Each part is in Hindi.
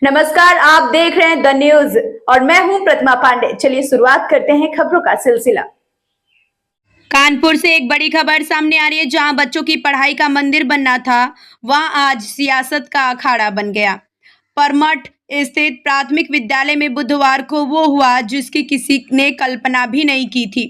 नमस्कार, आप देख रहे हैं द न्यूज और मैं हूं प्रतिमा पांडे। चलिए शुरुआत करते हैं खबरों का सिलसिला। कानपुर से एक बड़ी खबर सामने आ रही है। जहां बच्चों की पढ़ाई का मंदिर बनना था, वहां आज सियासत का अखाड़ा बन गया। परमठ स्थित प्राथमिक विद्यालय में बुधवार को वो हुआ जिसकी किसी ने कल्पना भी नहीं की थी।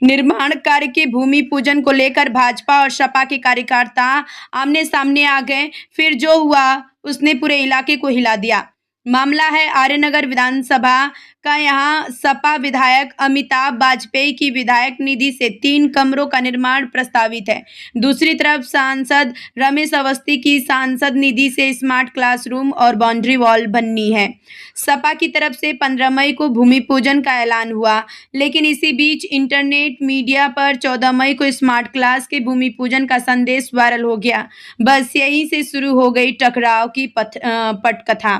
निर्माण कार्य के भूमि पूजन को लेकर भाजपा और सपा के कार्यकर्ता आमने सामने आ गए। फिर जो हुआ उसने पूरे इलाके को हिला दिया। मामला है आर्यनगर विधानसभा का। यहाँ सपा विधायक अमिताभ वाजपेयी की विधायक निधि से 3 कमरों का निर्माण प्रस्तावित है। दूसरी तरफ सांसद रमेश अवस्थी की सांसद निधि से स्मार्ट क्लासरूम और बाउंड्री वॉल बननी है। सपा की तरफ से 15 मई को भूमि पूजन का ऐलान हुआ, लेकिन इसी बीच इंटरनेट मीडिया पर 14 मई को स्मार्ट क्लास के भूमि पूजन का संदेश वायरल हो गया। बस यहीं से शुरू हो गई टकराव की पटकथा।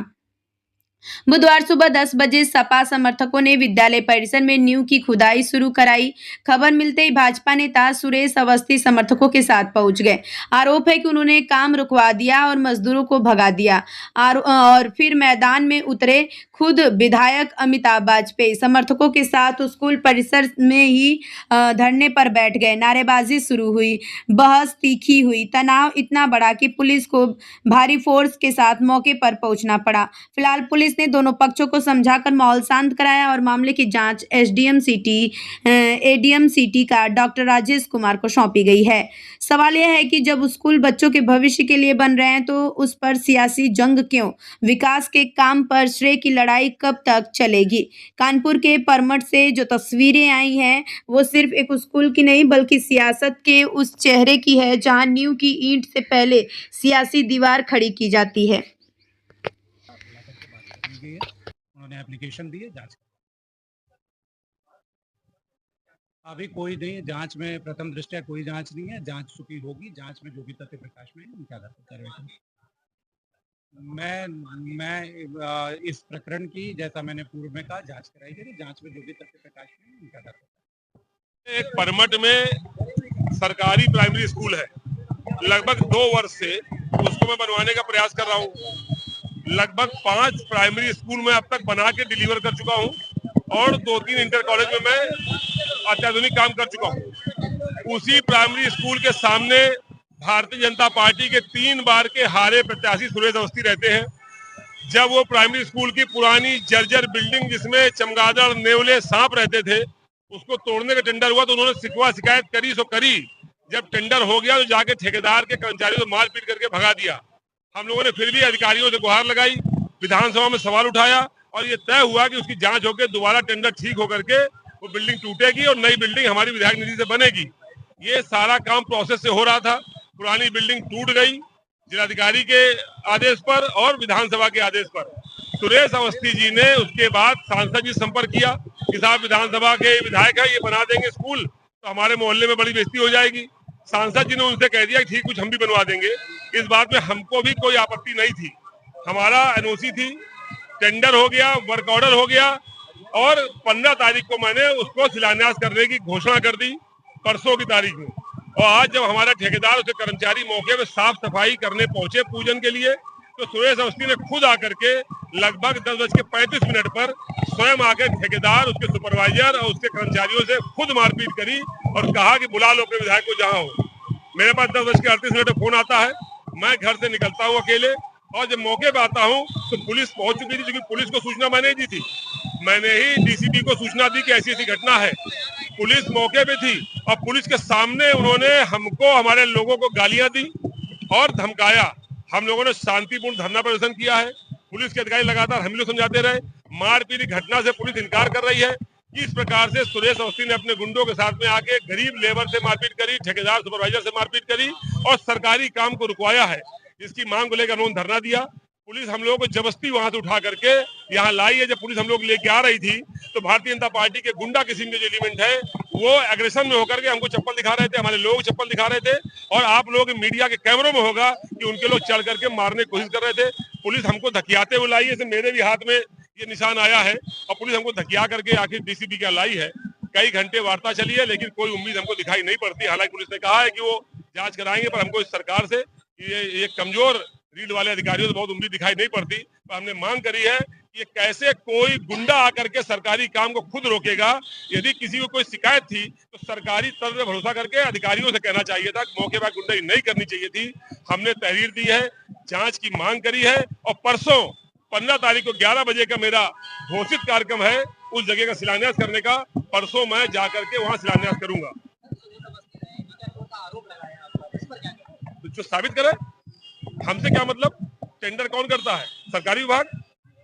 बुधवार सुबह 10 बजे सपा समर्थकों ने विद्यालय परिसर में नींव की खुदाई शुरू कराई। खबर मिलते ही भाजपा नेता सुरेश अवस्थी समर्थकों के साथ पहुंच गए। आरोप है कि उन्होंने काम रुकवा दिया और मजदूरों को भगा दिया और फिर मैदान में उतरे। खुद विधायक अमिताभ वाजपेयी समर्थकों के साथ स्कूल परिसर में ही धरने पर बैठ गए। नारेबाजी शुरू हुई, बहस तीखी हुई। तनाव इतना बढ़ा कि पुलिस को भारी फोर्स के साथ मौके पर पहुंचना पड़ा। फिलहाल पुलिस ने दोनों पक्षों को समझाकर माहौल शांत कराया और मामले की जांच एडीएम सिटी का डॉक्टर राजेश कुमार को सौंपी गई है। सवाल यह है कि जब स्कूल बच्चों के भविष्य के लिए बन रहे हैं तो उस पर सियासी जंग क्यों? विकास के काम पर श्रेय की लड़ाई कब तक चलेगी? कानपुर के परमठ से जो तस्वीरें आई हैं वो सिर्फ एक स्कूल की नहीं बल्कि सियासत के उस चेहरे की है जहां नींव की ईंट से पहले सियासी दीवार खड़ी की जाती है। उन्होंने एप्लीकेशन दी है, जांच अभी कोई नहीं है। जांच में प्रथम दृष्टया कोई जांच नहीं है, जांच चुकी होगी। जांच में जो भी तथ्य प्रकाश में उनके आधार पर कार्रवाई। मैं इस प्रकरण की, जैसा मैंने पूर्व में कहा, जांच कराई गई। जांच में जो भी तथ्य प्रकाश में उनके आधार पर। एक परमठ में सरकारी प्राइमरी स्कूल है। लगभग 2 वर्ष से उसको मैं बनवाने का प्रयास कर रहा हूँ। लगभग 5 प्राइमरी स्कूल में अब तक बना के डिलीवर कर चुका हूँ और 2-3 इंटर कॉलेज में मैं अत्याधुनिक काम कर चुका हूँ। उसी प्राइमरी स्कूल के सामने भारतीय जनता पार्टी के 3 बार के हारे प्रत्याशी सुरेश अवस्थी रहते हैं। जब वो प्राइमरी स्कूल की पुरानी जर्जर बिल्डिंग जिसमें चमगादड़, नेवले, सांप रहते थे, उसको तोड़ने का टेंडर हुआ तो उन्होंने शिकायत करी सो करी। जब टेंडर हो गया तो जाके ठेकेदार के कर्मचारियों को मारपीट करके भगा दिया। हम लोगों ने फिर भी अधिकारियों से गुहार लगाई, विधानसभा में सवाल उठाया और ये तय हुआ कि उसकी जांच होकर दोबारा टेंडर ठीक होकर के वो बिल्डिंग टूटेगी और नई बिल्डिंग हमारी विधायक निधि से बनेगी। ये सारा काम प्रोसेस से हो रहा था। पुरानी बिल्डिंग टूट गई जिलाधिकारी के आदेश पर और विधानसभा के आदेश पर। सुरेश अवस्थी जी ने उसके बाद सांसद जी संपर्क किया कि साहब विधानसभा के विधायक है, ये बना देंगे स्कूल तो हमारे मोहल्ले में बड़ी बेइज्जती हो जाएगी। सांसद जी ने उनसे कह दिया ठीक, कुछ हम भी बनवा देंगे। इस बात में हमको भी कोई आपत्ति नहीं थी। हमारा एनओसी थी, टेंडर हो गया, वर्क ऑर्डर हो गया और 15 तारीख को मैंने उसको शिलान्यास करने की घोषणा कर दी, परसों की तारीख में। और आज जब हमारा ठेकेदार उसके कर्मचारी मौके पे साफ सफाई करने पहुंचे पूजन के लिए, तो सुरेश अवस्थी ने खुद आकर के लगभग 10:35 पर स्वयं आकर ठेकेदार, उसके सुपरवाइजर और उसके कर्मचारियों से खुद मारपीट करी और कहा कि बुला लो अपने विधायक को जहां हो। मेरे पास 10:38 पर फोन आता है, मैं घर से निकलता हूँ अकेले और जब मौके पे आता हूँ तो पुलिस पहुंच चुकी थी, क्योंकि पुलिस को सूचना मैंने दी थी। मैंने ही डीसीपी को सूचना दी कि ऐसी ऐसी घटना है। पुलिस मौके पे थी और पुलिस के सामने उन्होंने हमको, हमारे लोगों को गालियां दी और धमकाया। हम लोगों ने शांतिपूर्ण धरना प्रदर्शन किया है। पुलिस के अधिकारी लगातार हम लोग समझाते रहे। मारपीट की घटना से पुलिस इनकार कर रही है। किस प्रकार से सुरेश अवस्थी ने अपने गुंडों के साथ में आके गरीब लेबर से मारपीट करी, ठेकेदार सुपरवाइजर से मारपीट करी और सरकारी काम को रुकवाया है, इसकी मांग को लेकर उन्होंने धरना दिया। पुलिस हम लोगों को जबरदस्ती वहां से उठा करके यहाँ लाई है। जब पुलिस हम लोग लेके आ रही थी तो भारतीय जनता पार्टी के गुंडा किस्म के जो एलिमेंट है वो एग्रेशन में होकर के हमको चप्पल दिखा रहे थे, हमारे लोग चप्पल दिखा रहे थे और आप लोग मीडिया के कैमरों में होगा कि उनके लोग चढ़ करके मारने की कोशिश कर रहे थे। पुलिस हमको धकियाते हुए लाई है, मेरे भी हाथ में ये निशान आया है और पुलिस हमको धकिया करके आखिर डीसीपी क्या लाई है। कई घंटे वार्ता चली है लेकिन कोई उम्मीद हमको दिखाई नहीं पड़ती। हालांकि पुलिस ने कहा है कि वो जांच कराएंगे, पर हमको इस सरकार से ये कमजोर रीड वाले अधिकारियों से बहुत उम्मीद दिखाई नहीं पड़ती, पर हमने मांग करी है कि ये कैसे कोई गुंडा आकर के सरकारी काम को खुद रोकेगा। यदि किसी को कोई शिकायत थी तो सरकारी तंत्र पे भरोसा करके अधिकारियों से कहना चाहिए था, मौके पर गुंडाई नहीं करनी चाहिए थी। हमने तहरीर दी है, जांच की मांग करी है और परसों 15 तारीख को 11 बजे का मेरा घोषित कार्यक्रम है उस जगह का शिलान्यास करने का। परसों मैं जाकर के वहां शिलान्यास करूंगा। जो साबित करे, हमसे क्या मतलब? टेंडर कौन करता है? सरकारी विभाग।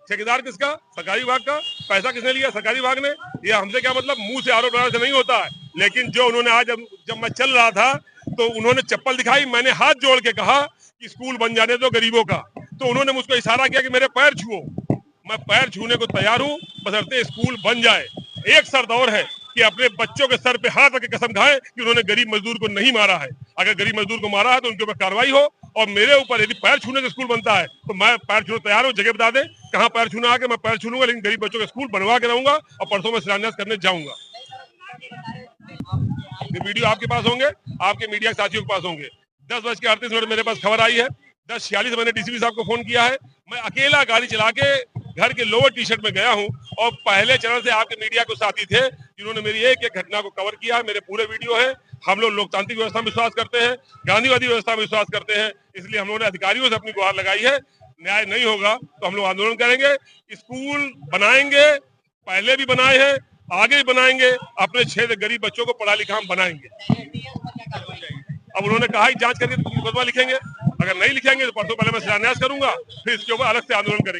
ठेकेदार किसका? सरकारी विभाग का। पैसा किसने लिया? सरकारी विभाग ने। ये हमसे क्या मतलब? मुंह से आरोप लगाने से नहीं होता है। लेकिन जो उन्होंने आज जब मैं चल रहा था तो उन्होंने चप्पल दिखाई, मैंने हाथ जोड़ के कहा कि स्कूल बन जाने दो गरीबों का, तो उन्होंने मुझको इशारा किया कि मेरे पैर छुओ। मैं पैर छूने को तैयार हूँ, बशर्ते स्कूल बन जाए। एक शर्त और है कि अपने बच्चों के सर पे हाथ रख के कसम खाएं कि उन्होंने गरीब मजदूर को नहीं मारा है। अगर गरीब मजदूर को मारा है तो उनके ऊपर कार्रवाई हो, और मेरे ऊपर यदि पैर छूने से स्कूल बनता है तो मैं पैर छूने तैयार हूँ। जगह बता दे कहाँ पैर छूना आके मैं पैर छू लूंगा, लेकिन गरीब बच्चों का स्कूल बनवा के रहूंगा और परसों में शिलान्यास करने जाऊंगा। ये वीडियो आपके पास होंगे, आपके मीडिया के साथियों के पास होंगे। 10:38 मेरे पास खबर आई है। 10:46 मैंने डीसीपी साहब को फोन किया है। मैं अकेला गाड़ी चला के घर के लोअर टी शर्ट में गया हूं और पहले चरण से आपके मीडिया को साथी थे जिन्होंने मेरी एक एक घटना को कवर किया है। मेरे पूरे वीडियो है। हम लोग लोकतांत्रिक व्यवस्था में विश्वास करते हैं, गांधीवादी व्यवस्था में विश्वास करते हैं, इसलिए हम लोगों ने अधिकारियों से अपनी गुहार लगाई है। न्याय नहीं होगा तो हम लोग आंदोलन करेंगे, स्कूल बनाएंगे, पहले भी बनाए हैं, आगे भी बनाएंगे। अपने क्षेत्र गरीब बच्चों को पढ़ा लिखा हम बनाएंगे। अब उन्होंने कहा कि जांच करके मुकदमा लिखेंगे, अगर नहीं लिखेंगे तो परसों पहले मैं शिलान्यास करूंगा, फिर इसके ऊपर अलग से आंदोलन करेंगे।